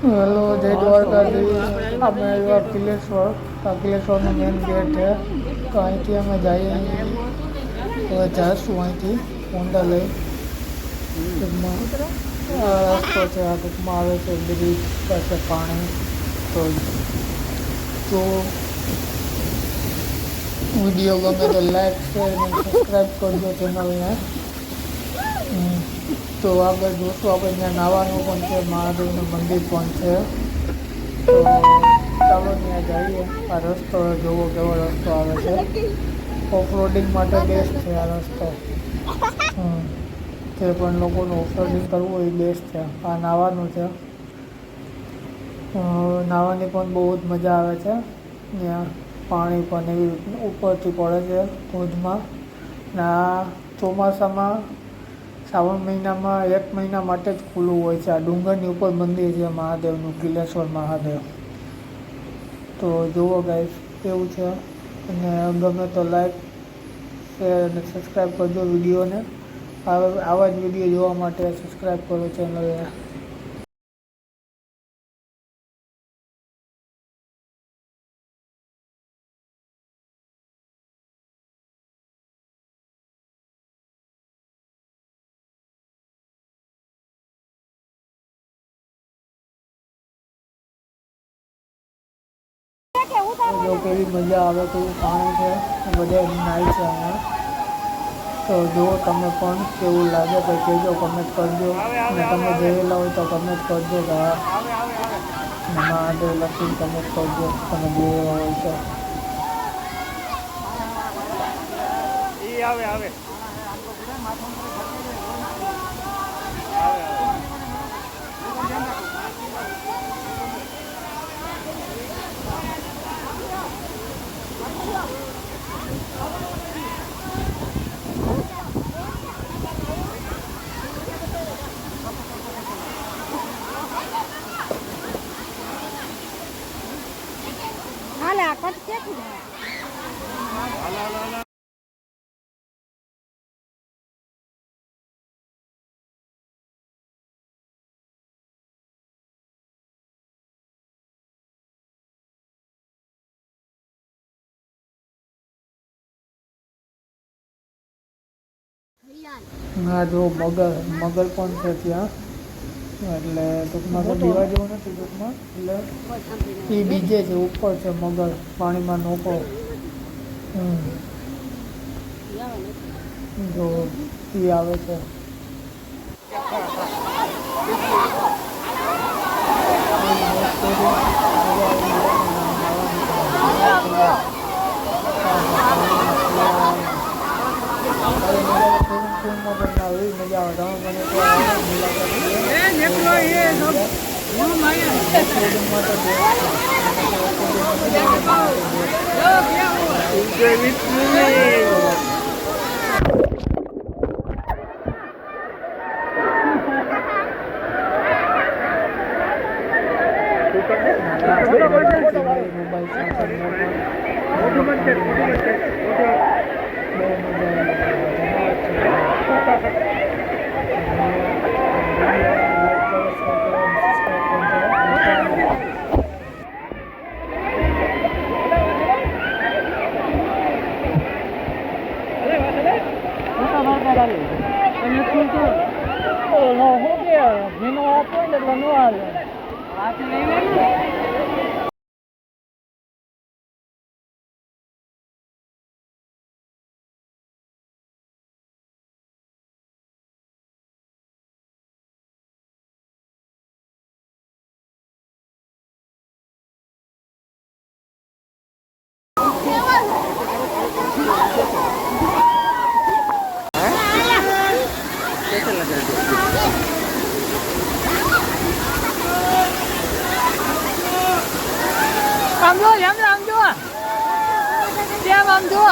Hello, જય દ્વારકાધીશ. અમે આવ્યા કિલેશ્વર. કિલેશ્વરનો મેઇન ગેટ છે. તો અહીંથી અમે જઈએ. હવે જઈશું અહીંથી હોન્ડા લઈ. ટૂંકમાં આ રસ્તો છે. આ ટૂંકમાં આવે છે બ્રિજ પાસે પાણી. તો જો વિડીયો ગમે તો લાઈક શેર અને સબસ્ક્રાઈબ કરજો ચેનલને. તો આગળ જોશું આપણે ત્યાં નાવાનું પણ છે, મહાદેવનું મંદિર પણ છે. તો ચાલો ત્યાં જઈએ. આ રસ્તો જોવો કેવો રસ્તો આવે છે. ઓફરોડિંગ માટે બેસ્ટ છે આ રસ્તો. જે પણ લોકોને ઓફરોડિંગ કરવું હોય એ બેસ્ટ છે. આ નાવાનું છે. નાહવાની પણ બહુ જ મજા આવે છે. ત્યાં પાણી પણ એવી ઉપરથી પડે છે ધોધમાં. ને આ ચોમાસામાં શ્રાવણ મહિનામાં 1 મહિના માટે જ ખુલ્લું હોય છે. આ ડુંગરની ઉપર મંદિર છે મહાદેવનું, કિલેશ્વર મહાદેવ. તો જુઓ ગાઈસ કેવું છે. અને ગમે તો લાઈક શેર અને સબસ્ક્રાઈબ કરજો વિડીયોને. આવા જ વિડીયો જોવા માટે સબસ્ક્રાઈબ કરો ચેનલને. જો કેવી મજા આવે, કેવું પાણી છે, બધા નાય છે અહીંયા. તો જો તમે પણ કેવું લાગે તો કહેજો, કમેન્ટ કરજો. અને તમે જોયેલા હોય તો કમેન્ટ કરજો કે હા મહાદેવ લખીને કમેન્ટ કરજો તમે જોયેલા હોય તો. આવે હાલા કટ ક્યાંથી જાય? હા જો મગર પણ છે ત્યાં. એટલે ટૂંકમાં તો દીવા જેવું નથી ટૂંકમાં. એટલે એ બીજે છે, ઉપર છે મગર પાણીમાં નોકો. જો એ આવે છે. મજા આમ જો કેમ આમ જો કેમ આમ જો